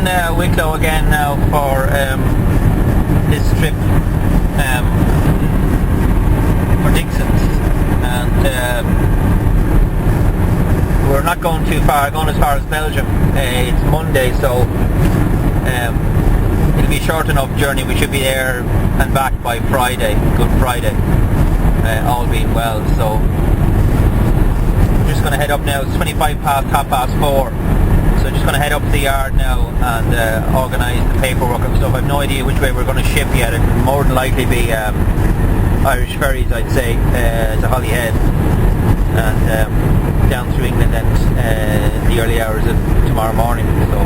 in Wicklow again now for this trip for Dixon's, and we're not going too far, going as far as Belgium. It's Monday, so it'll be a short enough journey. We should be there and back by Friday, Good Friday, all being well. So we're just going to head up now. It's 4:25, so just going to head up to the yard now and organise the paperwork and stuff. I've no idea which way we're going to ship yet. It will more than likely be Irish ferries, I'd say, to Hollyhead and down through England and the early hours of tomorrow morning. So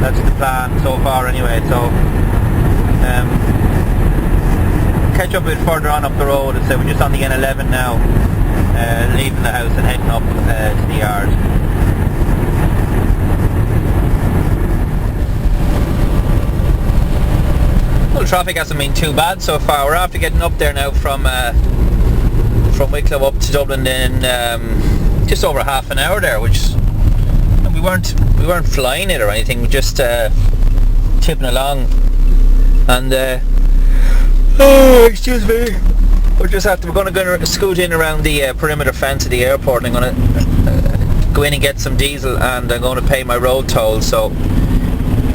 that's the plan so far anyway. So catch up a bit further on up the road. As I said, we're just on the N11 now, leaving the house and heading up to the yard. Well, traffic hasn't been too bad so far. We're after getting up there now from Wicklow up to Dublin in just over half an hour there, which we weren't flying it or anything. We're just tipping along, and excuse me, we're going to scoot in around the perimeter fence of the airport. I'm going to go in and get some diesel, and I'm going to pay my road toll. So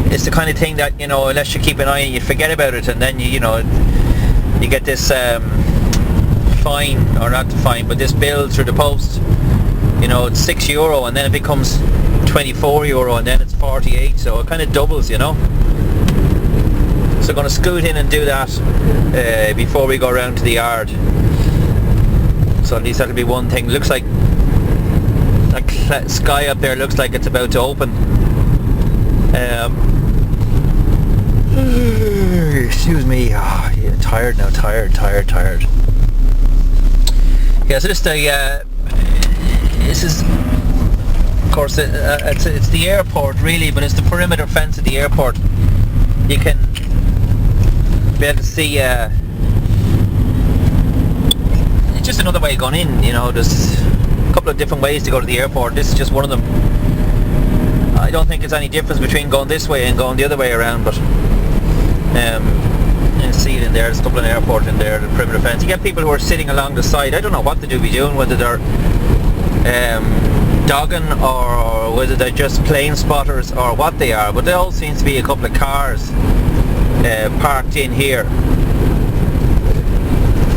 it's the kind of thing that, you know, unless you keep an eye on it, you forget about it, and then you get this fine, or not the fine, but this bill through the post. You know, it's €6, and then it becomes €24, and then it's 48. So it kind of doubles, you know. So I'm going to scoot in and do that before we go around to the yard. So at least that'll be one thing. Looks like that sky up there looks like it's about to open. Excuse me. Oh, yeah, tired now. Tired. Yeah, so this is, of course, it's the airport really, but it's the perimeter fence of the airport. You can be able to see. It's just another way of going in. You know, there's a couple of different ways to go to the airport. This is just one of them. I don't think there's any difference between going this way and going the other way around, but you see it in there. There's Dublin Airport in there, the perimeter fence. You get people who are sitting along the side. I don't know what they do be doing, whether they're dogging or whether they're just plane spotters or what they are, but there all seems to be a couple of cars parked in here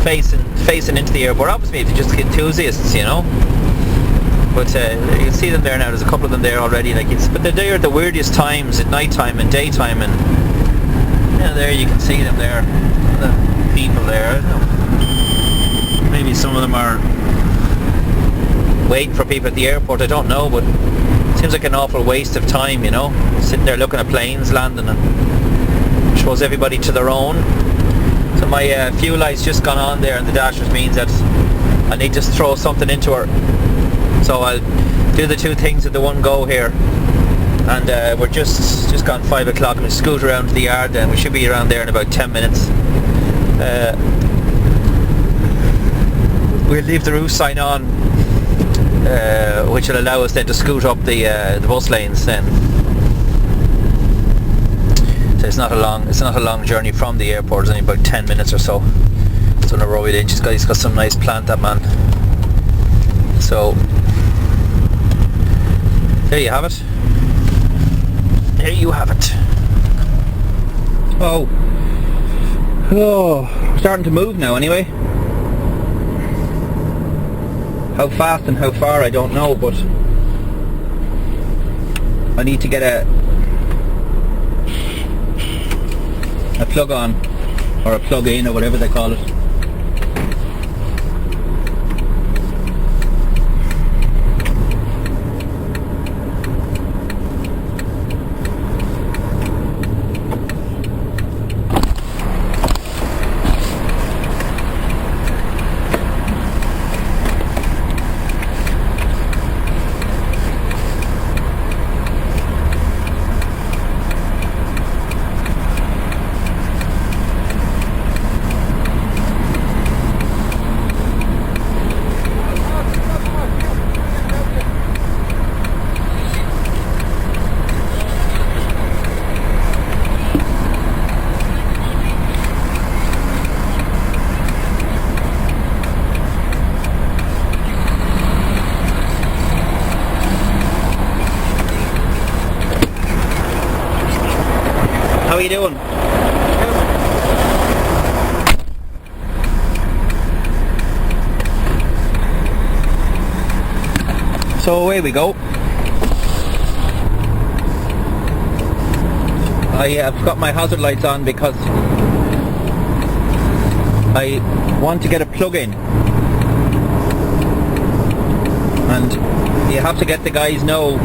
facing into the airport. Obviously they're just enthusiasts, you know, but you can see them there now. There's a couple of them there already, but they're there at the weirdest times, at night time and daytime, and there you can see them there, the people there. I don't know. Maybe some of them are waiting for people at the airport, I don't know, but it seems like an awful waste of time, you know, sitting there looking at planes landing, and shows everybody to their own. So my fuel light's just gone on there, and the dashers means that I need to throw something into her. So I'll do the two things at the one go here, and we're just gone 5 o'clock, and we'll scoot around to the yard then. We should be around there in about 10 minutes. We'll leave the roof sign on, which will allow us then to scoot up the bus lanes then. So it's not a long journey from the airport. It's only about 10 minutes or so. It's on a road in. He's got some nice plant, that man. So there you have it. There you have it. Oh, we're starting to move now anyway. How fast and how far I don't know, but I need to get a plug on, or a plug in, or whatever they call it. How are you doing? So away we go. I've got my hazard lights on because I want to get a plug-in, and you have to get the guys know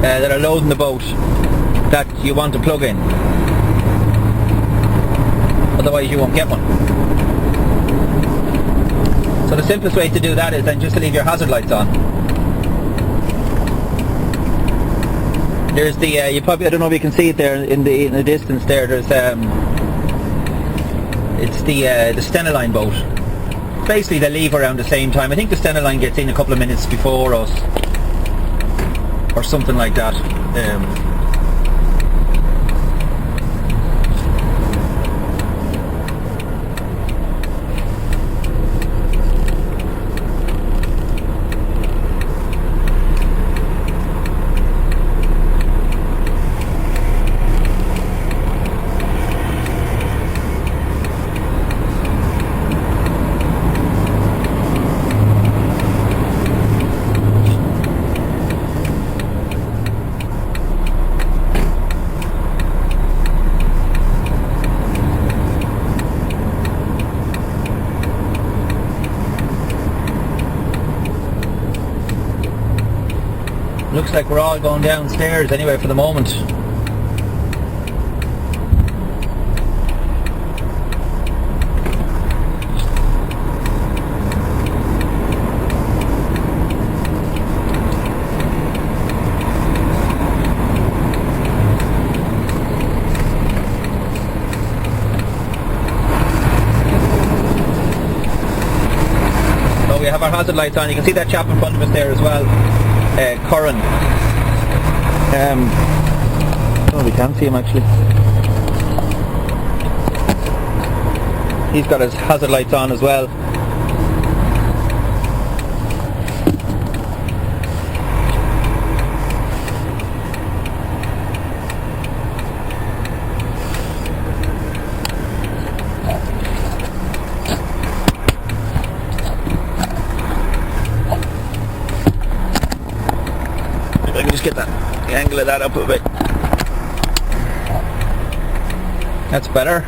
that are loading the boat that you want a plug-in, otherwise you won't get one. So the simplest way to do that is then just to leave your hazard lights on. There's the you probably, I don't know if you can see it there in the distance there. There's it's the Stena boat. Basically they leave around the same time. I think the Stena gets in a couple of minutes before us, or something like that. Looks like we're all going downstairs anyway for the moment. So we have our hazard lights on. You can see that chap in front of us there as well. Curran. Oh, we can't see him actually. He's got his hazard lights on as well. I can just get the angle of that up a bit. That's better.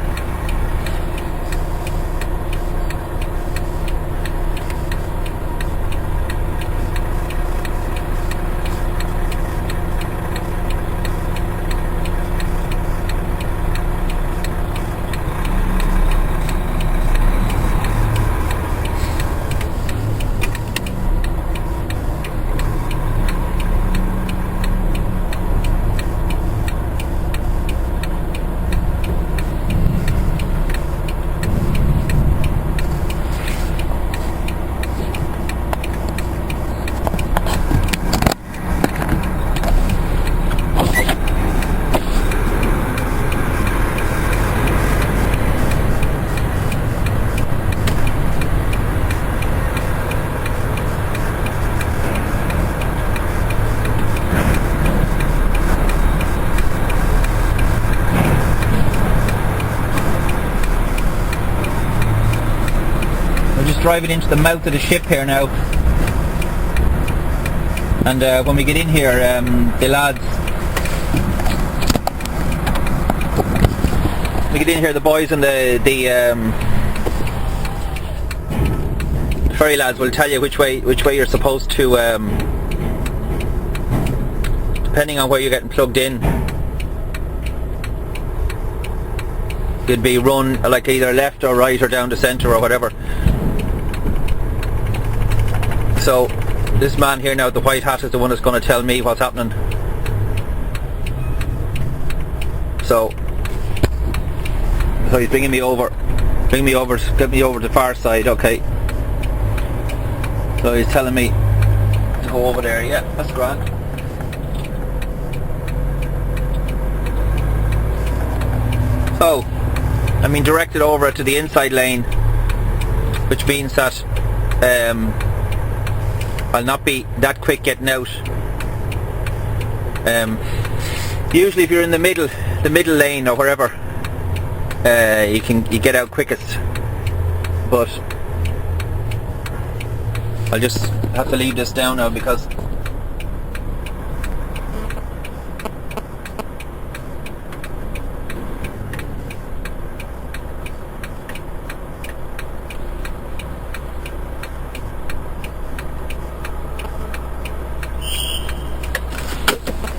Driving into the mouth of the ship here now, and when we get in here, the lads, we get in here, the boys and the ferry lads will tell you which way you're supposed to, depending on where you're getting plugged in. You'd be run like either left or right or down the centre or whatever. So this man here now, the white hat, is the one that's going to tell me what's happening. So he's bringing me over, get me over to the far side. Okay. So he's telling me to go over there. Yeah, that's grand. So I'm being directed over to the inside lane, which means that I'll not be that quick getting out. Usually if you're in the middle lane or wherever, you get out quickest. But I'll just have to leave this down now because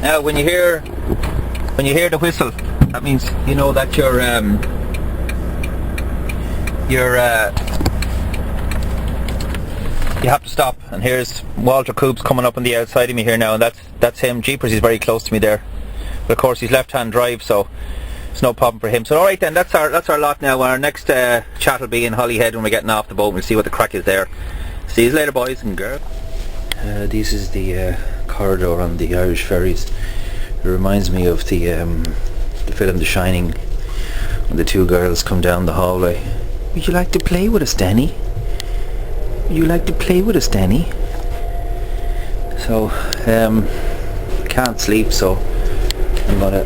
now when you hear the whistle, that means you know that you're you have to stop. And here's Walter Coops coming up on the outside of me here now, and that's him. Jeepers, he's very close to me there. But of course he's left-hand drive, so it's no problem for him. So alright then, that's our lot now. Our next chat will be in Hollyhead when we're getting off the boat. We'll see what the crack is there. See you later, boys and girls. This is the corridor on the Irish ferries. It reminds me of the film The Shining, when the two girls come down the hallway. Would you like to play with us, Danny? Would you like to play with us, Danny? So, I can't sleep, so I'm gonna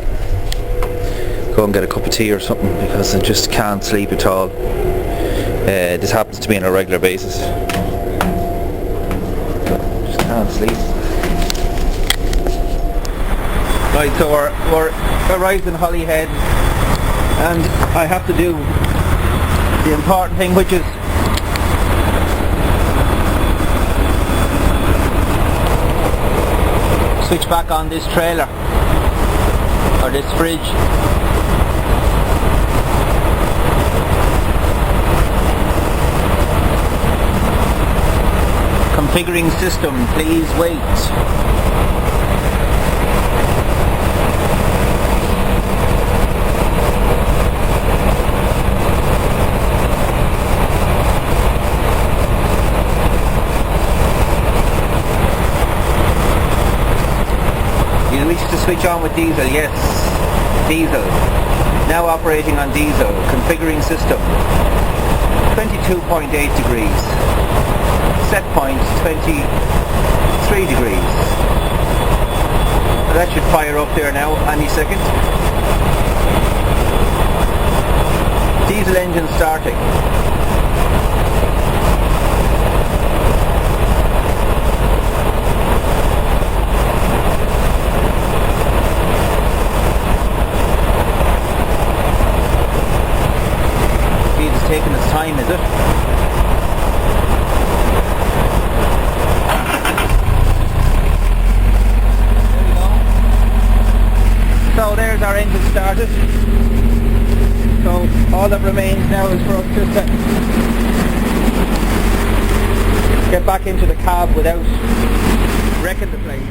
go and get a cup of tea or something because I just can't sleep at all. This happens to me on a regular basis. Just can't sleep. Right, so we're arrived in Hollyhead, and I have to do the important thing, which is switch back on this trailer, or this fridge. Configuring system, please wait. To switch on with diesel, yes. Diesel. Now operating on diesel. Configuring system. 22.8 degrees. Set point 23 degrees. That should fire up there now any second. Diesel engine starting. Taking its time, is it? There we go. So there's our engine started. So all that remains now is for us just to get back into the cab without wrecking the place.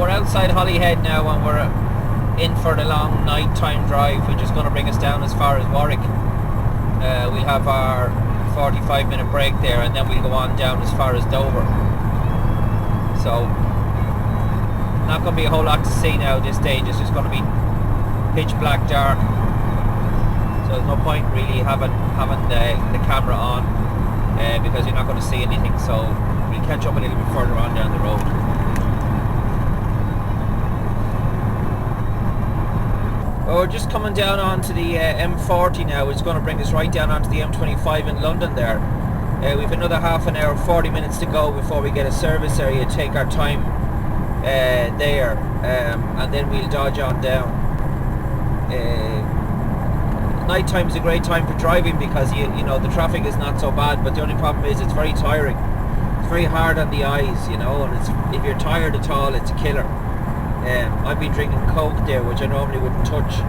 Outside Hollyhead now, and we're in for the long night-time drive, which is going to bring us down as far as Warwick. We'll have our 45-minute break there, and then we'll go on down as far as Dover. So not going to be a whole lot to see now at this stage. It's just going to be pitch black dark, so there's no point really having the camera on because you're not going to see anything. So we'll catch up a little bit further on down the road. Well, we're just coming down onto the M40 now. It's going to bring us right down onto the M25 in London there. We've another half an hour, 40 minutes to go before we get a service area, take our time there, and then we'll dodge on down. Night time is a great time for driving because you know the traffic is not so bad, but the only problem is it's very tiring. It's very hard on the eyes, you know, and if you're tired at all, it's a killer. I've been drinking Coke there, which I normally wouldn't touch,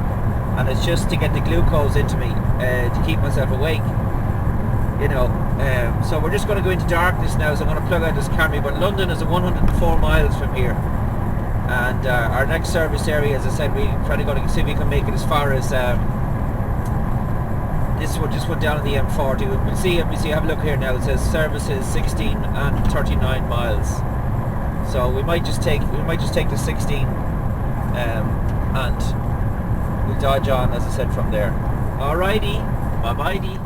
and it's just to get the glucose into me to keep myself awake, you know. So we're just going to go into darkness now, so I'm going to plug out this camera. But London is 104 miles from here, and our next service area, as I said, we're trying to go to see if we can make it as far as this one, just went down on the M40. We'll see, have a look here now. It says services 16 and 39 miles. So we might just take the 16 and we'll dodge on, as I said, from there. Alrighty, bye-bye.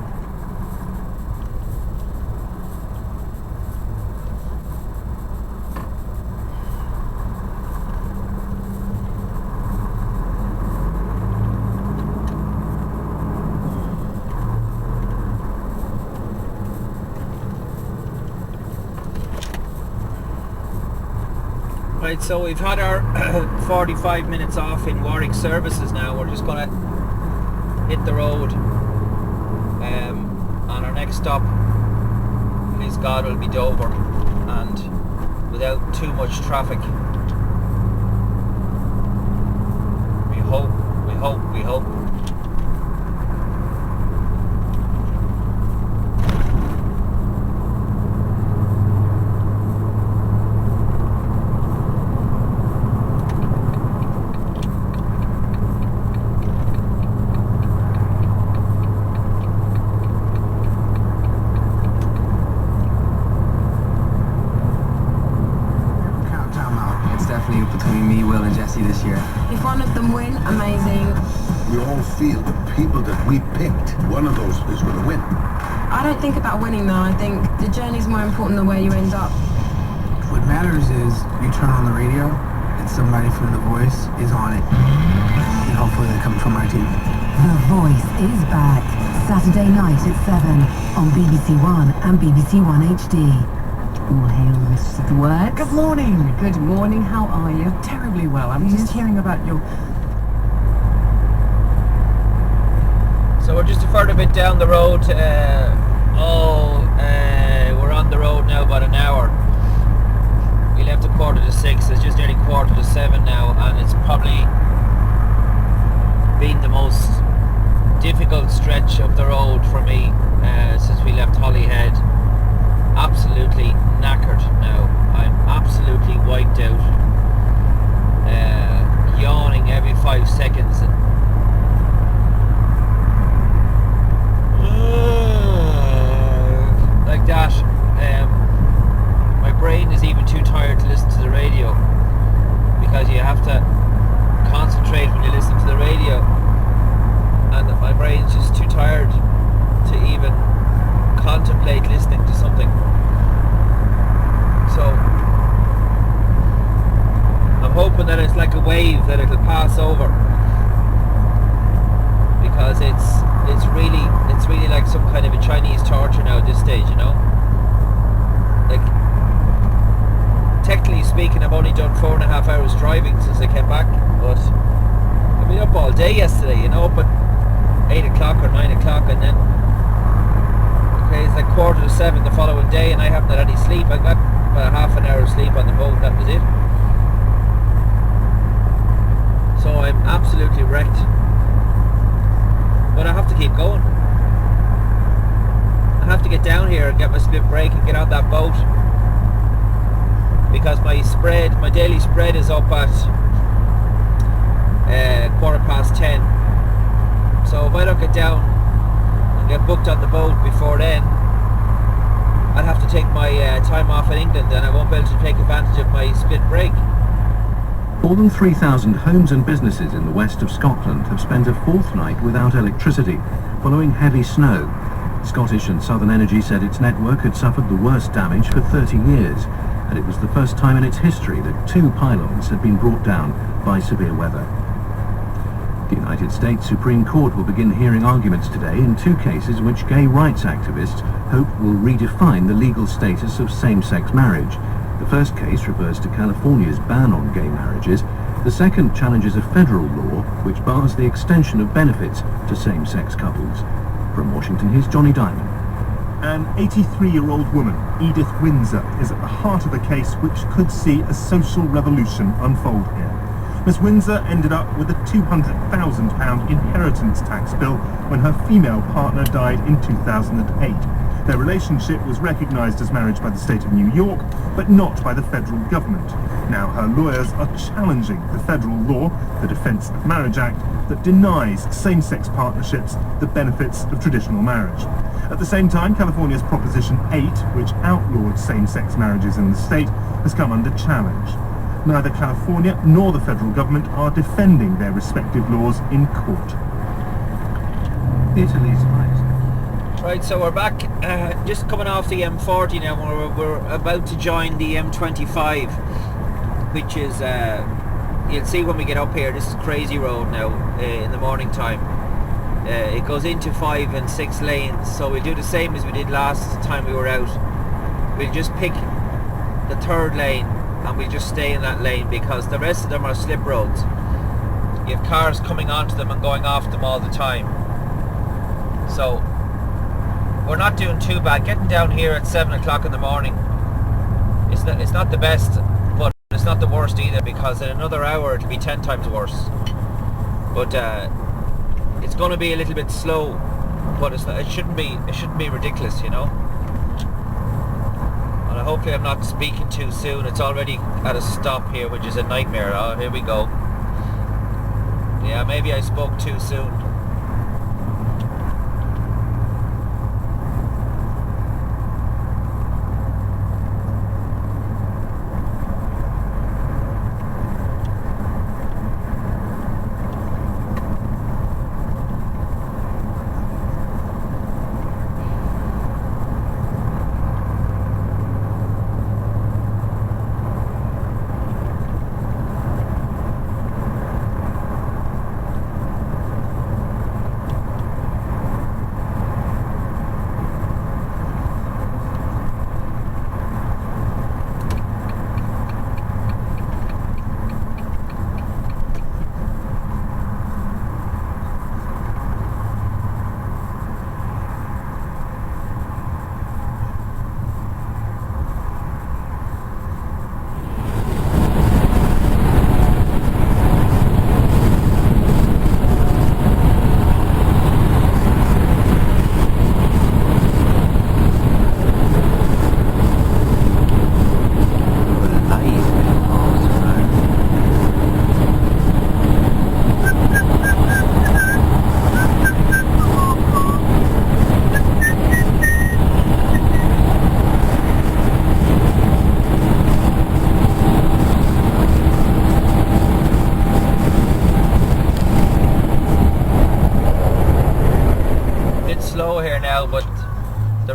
Right, so we've had our 45 minutes off in Warwick services now. We're just going to hit the road, and our next stop, please God, will be Dover, and without too much traffic. We hope. This year. If one of them win, amazing. We all feel the people that we picked, one of those is going to win. I don't think about winning though. I think the journey's more important than where you end up. What matters is you turn on the radio and somebody from The Voice is on it. And hopefully they come from our team. The Voice is back. Saturday night at 7 on BBC One and BBC One HD. All hail the mistress of the works. Good morning. Good morning, how are you? Terribly well. I'm just hearing about your... So we're just a further bit down the road. We're on the road now about an hour. We left at 5:45. It's just nearly 7:15 now, and it's probably been the most difficult stretch of the road for me since we left Hollyhead. Absolutely knackered now. I'm absolutely wiped out. Yawning every 5 seconds. Like that. My brain is even too tired to listen to the radio, because you have to concentrate when you listen to the radio, and my brain's just too tired to even contemplate listening to something. So I'm hoping that it's like a wave, that it'll pass over, because it's really like some kind of a Chinese torture now at this stage, you know. Like, technically speaking, I've only done 4.5 hours driving since I came back, but I've been up all day yesterday, you know, up at 8 o'clock or 9 o'clock, and then it's like 7:15 the following day, and I haven't had any sleep. I got about half an hour of sleep on the boat, that was it. So I'm absolutely wrecked, but I have to keep going. I have to get down here and get my split break and get on that boat, because my daily spread is up at 10:15. So if I don't get down and get booked on the boat before then, I'd have to take my time off in England, and I won't be able to take advantage of my split break. More than 3,000 homes and businesses in the west of Scotland have spent a fourth night without electricity following heavy snow. Scottish and Southern Energy said its network had suffered the worst damage for 30 years, and it was the first time in its history that 2 pylons had been brought down by severe weather. The United States Supreme Court will begin hearing arguments today in 2 cases which gay rights activists hope will redefine the legal status of same-sex marriage. The first case refers to California's ban on gay marriages. The second challenges a federal law which bars the extension of benefits to same-sex couples. From Washington, here's Johnny Diamond. An 83-year-old woman, Edith Windsor, is at the heart of a case which could see a social revolution unfold here. Miss Windsor ended up with a £200,000 inheritance tax bill when her female partner died in 2008. Their relationship was recognised as marriage by the state of New York, but not by the federal government. Now her lawyers are challenging the federal law, the Defence of Marriage Act, that denies same-sex partnerships the benefits of traditional marriage. At the same time, California's Proposition 8, which outlawed same-sex marriages in the state, has come under challenge. Neither California nor the federal government are defending their respective laws in court. Italy's right. Right, so we're back, just coming off the M40 now. We're about to join the M25, which is, you'll see when we get up here, this is crazy road now in the morning time. It goes into 5 and 6 lanes, so we'll do the same as we did last time we were out. We'll just pick the third lane and we'll just stay in that lane because the rest of them are slip roads. You have cars coming onto them and going off them all the time. So we're not doing too bad. Getting down here at 7 o'clock in the morning, it's not the best, but it's not the worst either, because in another hour it'll be 10 times worse. But it's going to be a little bit slow, but it shouldn't be ridiculous, you know. And hopefully I'm not speaking too soon. It's already at a stop here, which is a nightmare. Oh, here we go. Yeah, maybe I spoke too soon.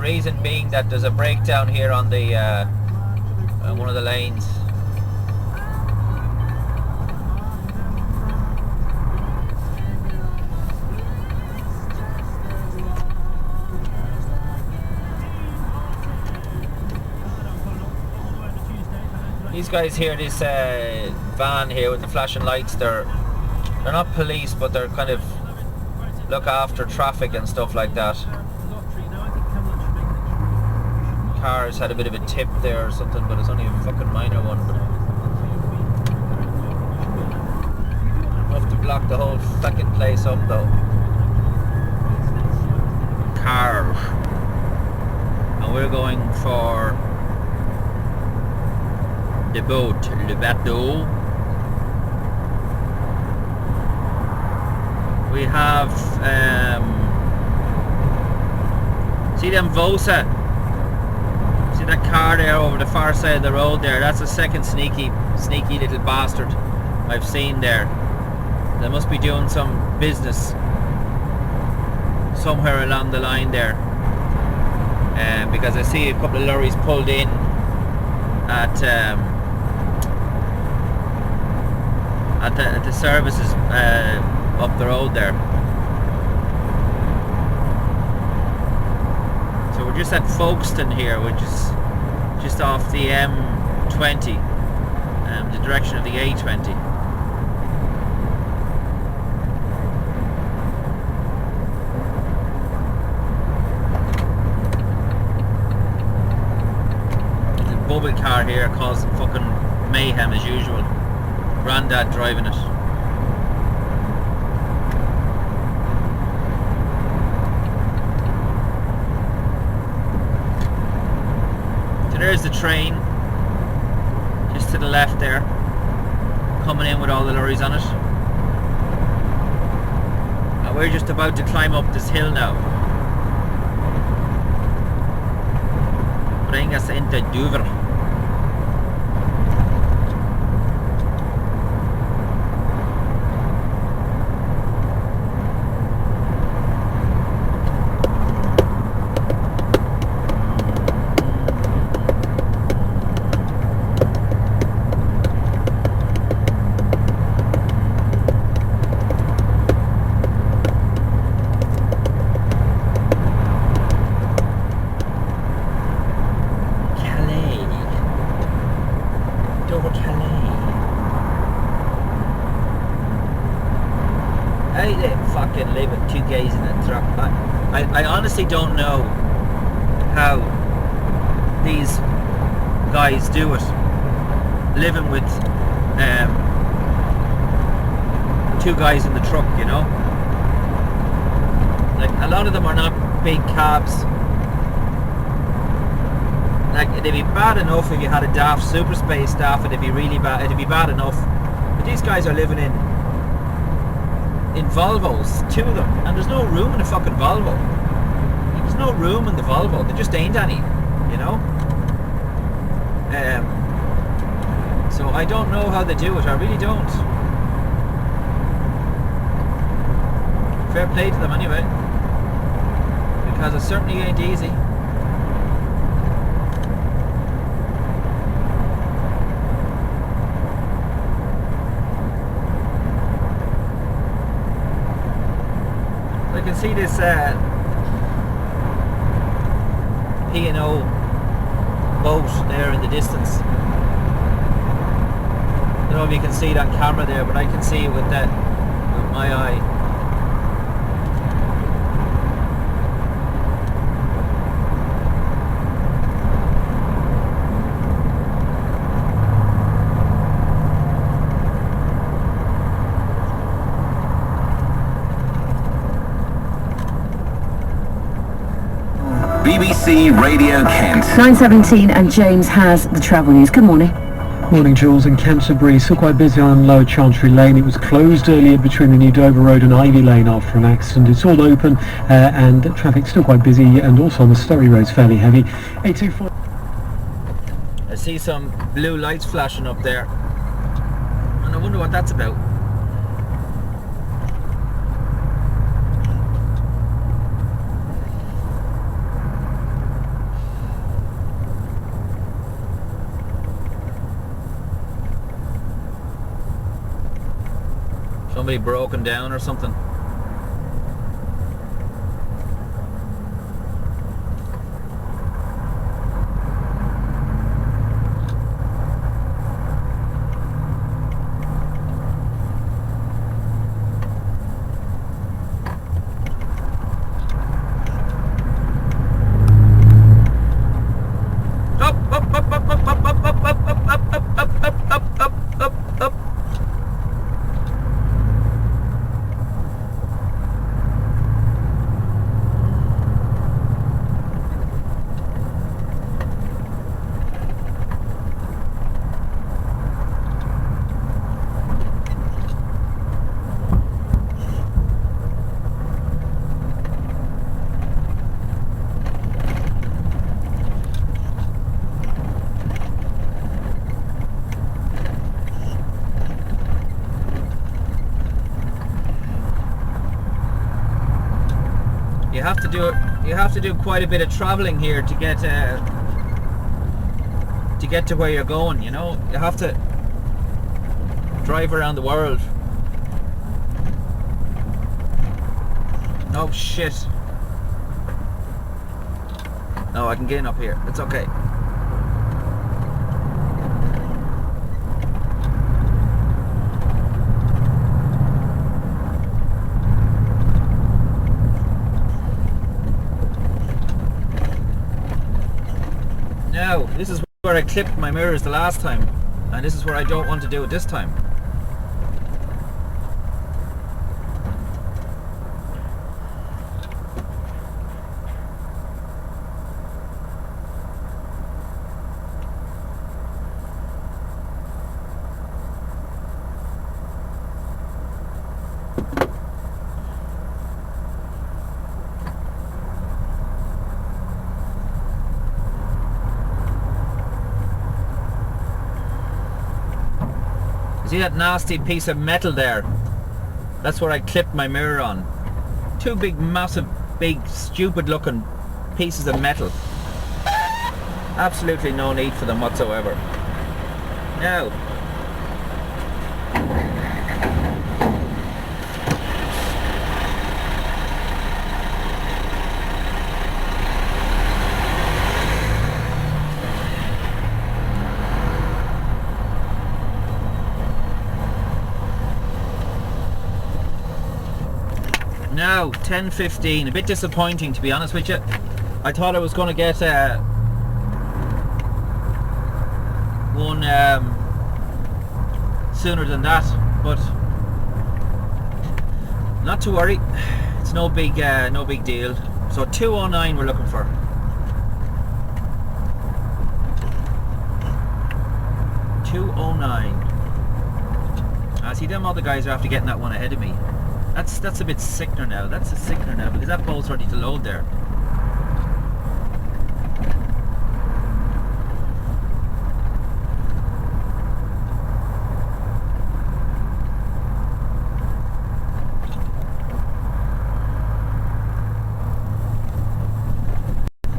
Reason being that there's a breakdown here on the one of the lanes. These guys here, this van here with the flashing lights, they're not police, but they're kind of look after traffic and stuff like that. Cars had a bit of a tip there or something, but it's only a fucking minor one. But enough to block the whole fucking place up though. Car. And we're going for the boat, le bateau. We have see them Vosa. That car there over the far side of the road there, that's the second sneaky little bastard I've seen there. They must be doing some business somewhere along the line there, because I see a couple of lorries pulled in at the services up the road there. So we're just at Folkestone here, which is just off the M20, the direction of the A20. mobile car here causing fucking mayhem as usual. Grandad driving it. So there's the train, just to the left there, coming in with all the lorries on it. And we're just about to climb up this hill now. Bring us into Dublin. I honestly don't know how these guys do it, living with two guys in the truck, you know. Like, a lot of them are not big cabs. Like, it'd be bad enough if you had a daft super space staff, it'd be really bad, it'd be bad enough. But these guys are living in Volvos, two of them, and there's no room in a fucking Volvo. There's no room in the Volvo, there just ain't any, you know. So I don't know how they do it, I really don't. Fair play to them anyway, because it certainly ain't easy. I can see this P&O boat there in the distance. I don't know if you can see it on camera there, but I can see it with my eye. BBC Radio Kent. 9:17 and James has the travel news. Good morning. Morning, Jules. In Canterbury, still quite busy on Lower Chancery Lane. It was closed earlier between the New Dover Road and Ivy Lane after an accident. It's all open and traffic still quite busy, and also on the Surrey Road's fairly heavy. 824. I see some blue lights flashing up there, and I wonder what that's about. Somebody broken down or something. You have to do quite a bit of traveling here to get to where you're going, you know. You have to drive around the world. Oh shit. No, I can get in up here. It's okay. This is where I clipped my mirrors the last time, and this is where I don't want to do it this time. See that nasty piece of metal there? That's where I clipped my mirror on. Two big, massive, big, stupid looking pieces of metal. Absolutely no need for them whatsoever. Now, now 10:15. A bit disappointing, to be honest with you. I thought I was going to get one sooner than that, but not to worry. It's no big deal. So 2:09 we're looking for. I see them other guys are after getting that one ahead of me. That's a bit sickener now. That's a sickener now because that boat's ready to load there.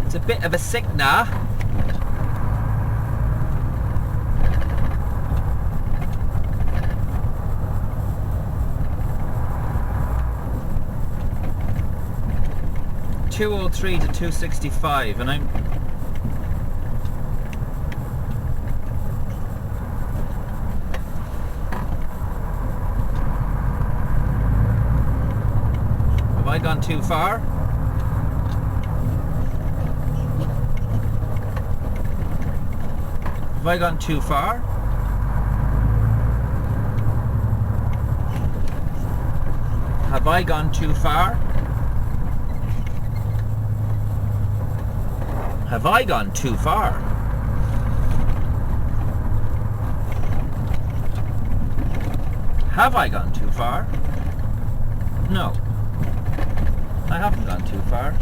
It's a bit of a sickener. $203 to $265, and I'm have I gone too far? Have I gone too far? Have I gone too far? Have I gone too far? Have I gone too far? No. I haven't gone too far.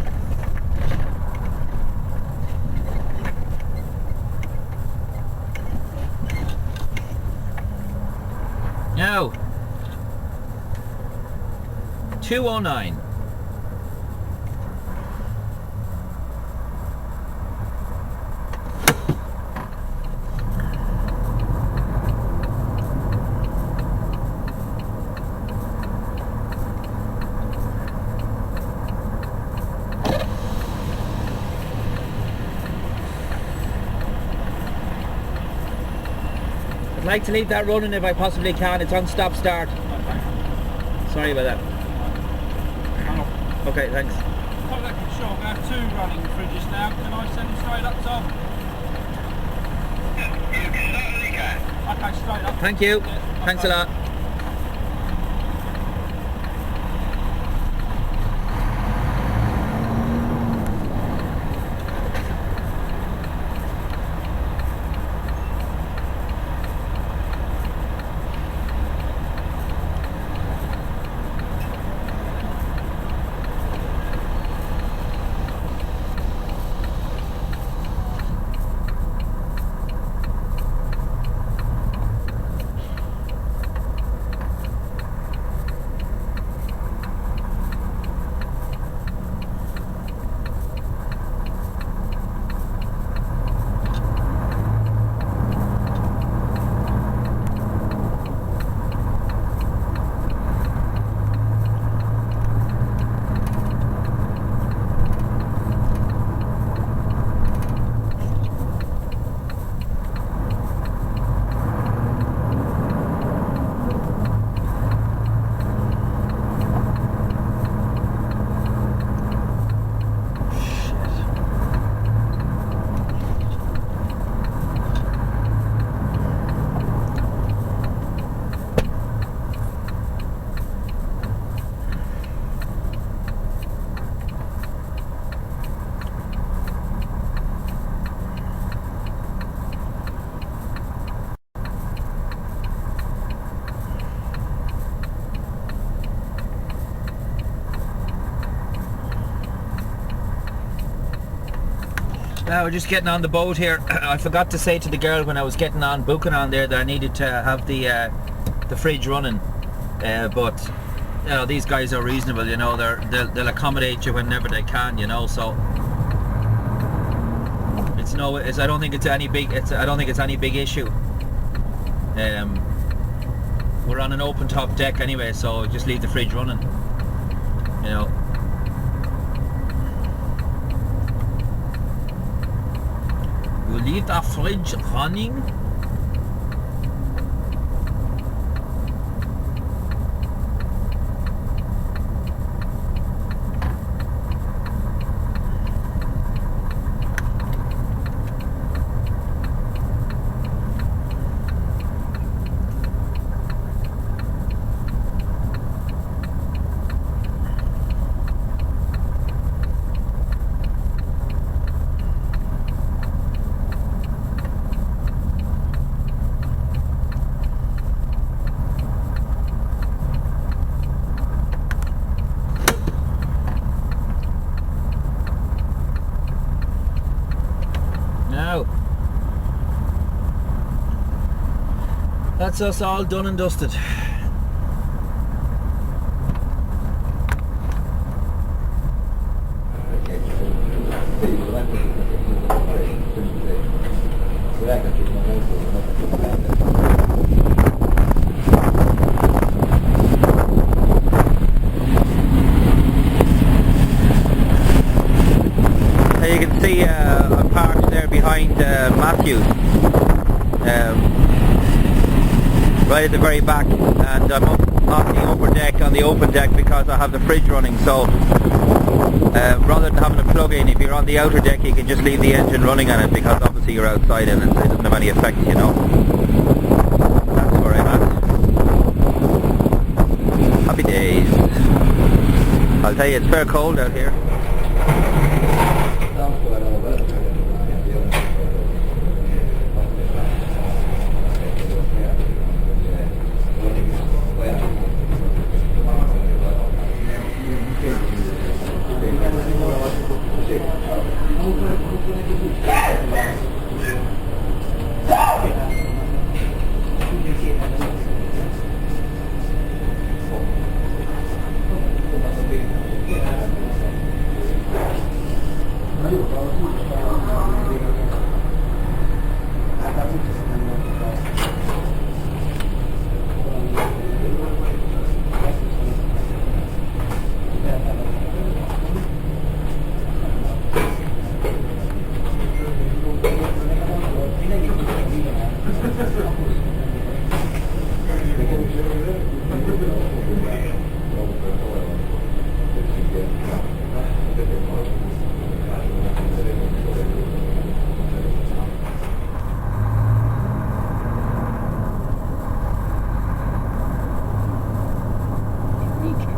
No. 2:09. I'd like to leave that running if I possibly can. It's on stop start. Sorry about that. Okay, thanks. I reckon sure we have two running fridges now. Can I send them straight up, Tom? Okay, straight up. Thank you. Yeah, Thanks a lot. Now we're just getting on the boat here. I forgot to say to the girl when I was getting on, booking on there, that I needed to have the fridge running. But you know, these guys are reasonable. You know, they'll accommodate you whenever they can. You know, so I don't think it's any big. I don't think it's any big issue. We're on an open top deck anyway, so just leave the fridge running. You know. We'll leave the fridge running. That's us all done and dusted. You can see I'm parked there behind Matthew. Right at the very back, and I'm up on the upper deck, on the open deck, because I have the fridge running. So rather than having a plug in, if you're on the outer deck, you can just leave the engine running on it, because obviously you're outside and it doesn't have any effect, you know. That's where I'm at. Happy days. I'll tell you, it's fair cold out here.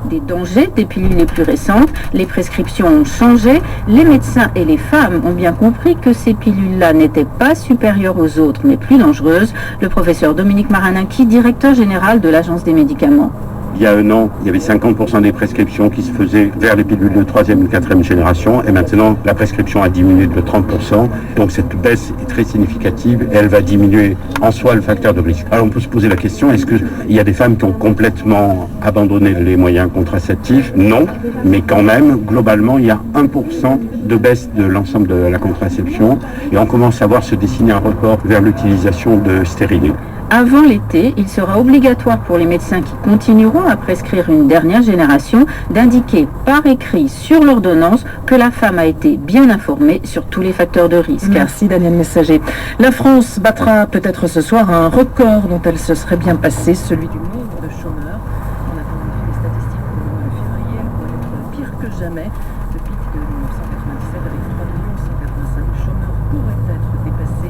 Des dangers des pilules les plus récentes, les prescriptions ont changé, les médecins et les femmes ont bien compris que ces pilules-là n'étaient pas supérieures aux autres mais plus dangereuses. Le professeur Dominique Maranaki, directeur général de l'Agence des médicaments. Il y a un an, il y avait 50% des prescriptions qui se faisaient vers les pilules de 3e ou 4e génération, et maintenant la prescription a diminué de 30%, donc cette baisse est très significative et elle va diminuer en soi le facteur de risque. Alors on peut se poser la question, est-ce qu'il y a des femmes qui ont complètement abandonné les moyens contraceptifs? Non, mais quand même, globalement, il y a 1% de baisse de l'ensemble de la contraception, et on commence à voir se dessiner un report vers l'utilisation de stérilés. Avant l'été, il sera obligatoire pour les médecins qui continueront à prescrire une dernière génération d'indiquer par écrit sur l'ordonnance que la femme a été bien informée sur tous les facteurs de risque. Merci Daniel Messager. La France battra peut-être ce soir un record dont elle se serait bien passée, celui du nombre de chômeurs. On a entendu les statistiques pour le mois de février, elles pourraient être pires que jamais. Le pic de 1997 avec 3 185 000 chômeurs pourrait être dépassé.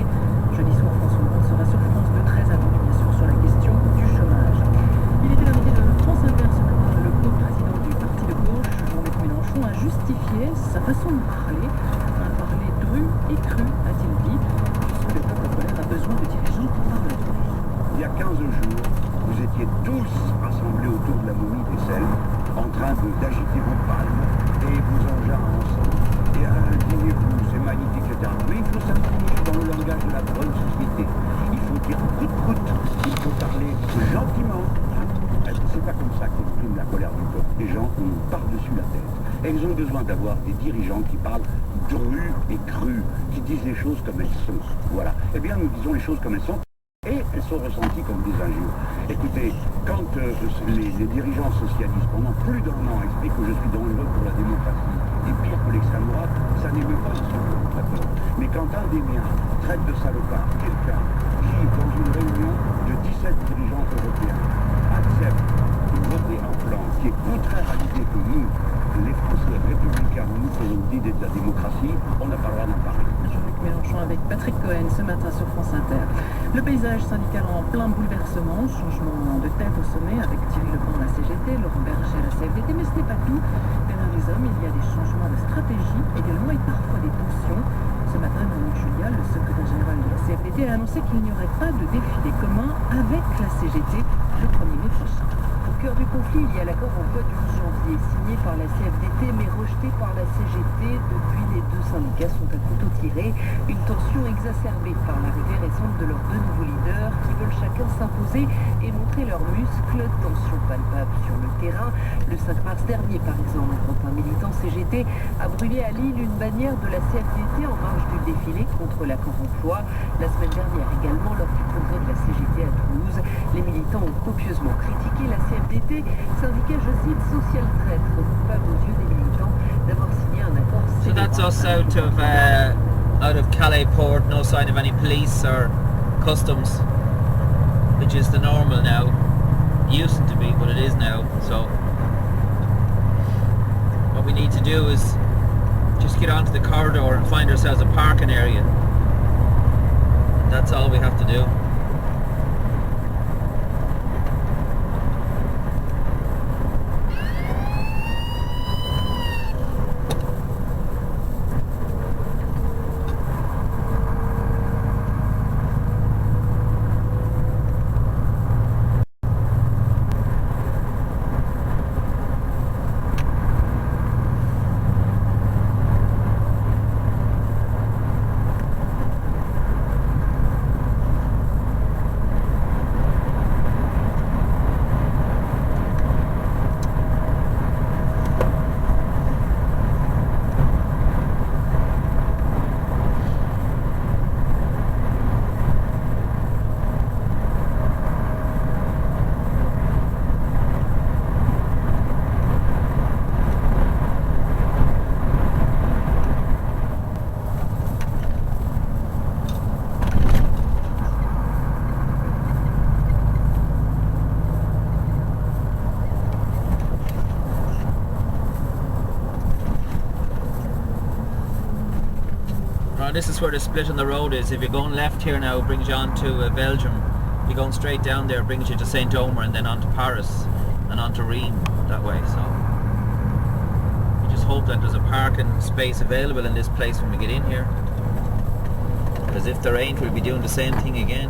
Jeudi soir, François Hollande sera sur France 2, très attendu bien sûr sur la question du chômage. Il était l'invité de France Inter ce matin. Le co-président du parti de gauche, Jean-Luc Mélenchon, a justifié sa façon de parler. Un parler dru et cru, a-t-il dit, puisque le peuple colère a besoin de dirigeants pour parler. Il y a 15 jours, vous étiez tous rassemblés autour de la momie des Selves, en train d'agiter vos palmes et vos engins ensemble. Et dites-vous, c'est magnifique, etc. Oui, pas comme ça qu'exprime la colère du peuple. Les gens ont par-dessus la tête. Et ils ont besoin d'avoir des dirigeants qui parlent dru et cru, qui disent les choses comme elles sont. Voilà. Eh bien, nous disons les choses comme elles sont. Et elles sont ressenties comme des injures. Écoutez, quand les dirigeants socialistes pendant plus d'1 an expliquent que je suis dangereux pour la démocratie et pire que l'extrême droite, ça n'émeut pas le sang d'accord. Mais quand un des miens traite de salopard quelqu'un qui, dans une réunion de 17 dirigeants européens, accepte de voter un plan qui est contraire à l'idée que nous, les Français républicains, nous faisons l'idée de la démocratie, on n'a pas le droit d'en parler. Jean-Luc Mélenchon avec Patrick Cohen ce matin sur France Inter. Le paysage syndical en plein bouleversement, changement de tête au sommet avec Thierry Lebon à la CGT, Laurent Berger à la CFDT, mais ce n'est pas tout. Derrière les hommes, il y a des changements de stratégie également et parfois des tensions. Ce matin, Dominique Julia, le secrétaire général de la CFDT, a annoncé qu'il n'y aurait pas de défilé commun avec la CGT le 1er mai prochain. Au cœur du conflit, il y a l'accord emploi du 11 janvier, signé par la CFDT mais rejeté par la CGT. Depuis, les deux syndicats sont à couteau tiré. Une tension exacerbée par l'arrivée récente de leurs deux nouveaux leaders qui veulent chacun s'imposer et montrer leurs muscles. Tension palpable sur le terrain. Le 5 mars dernier, par exemple, quand un militant CGT a brûlé à Lille une bannière de la CFDT en marge du défilé contre l'accord emploi. La semaine dernière également, lors du congrès de la CGT à Toulouse, les militants ont copieusement critiqué la CFDT, syndicat, je cite, social traître, coupable aux yeux des militants d'avoir signé un accord. So that's us out of Calais port, no sign of any police or customs, which is the normal now. Used to be, but it is now. So what we need to do is just get onto the corridor and find ourselves a parking area. That's all we have to do. This is where the split on the road is. If you're going left here now, it brings you on to Belgium. If you're going straight down there, it brings you to St. Omer and then on to Paris and on to Rheims that way. So we just hope that there's a parking space available in this place when we get in here. Because if there ain't, we'll be doing the same thing again.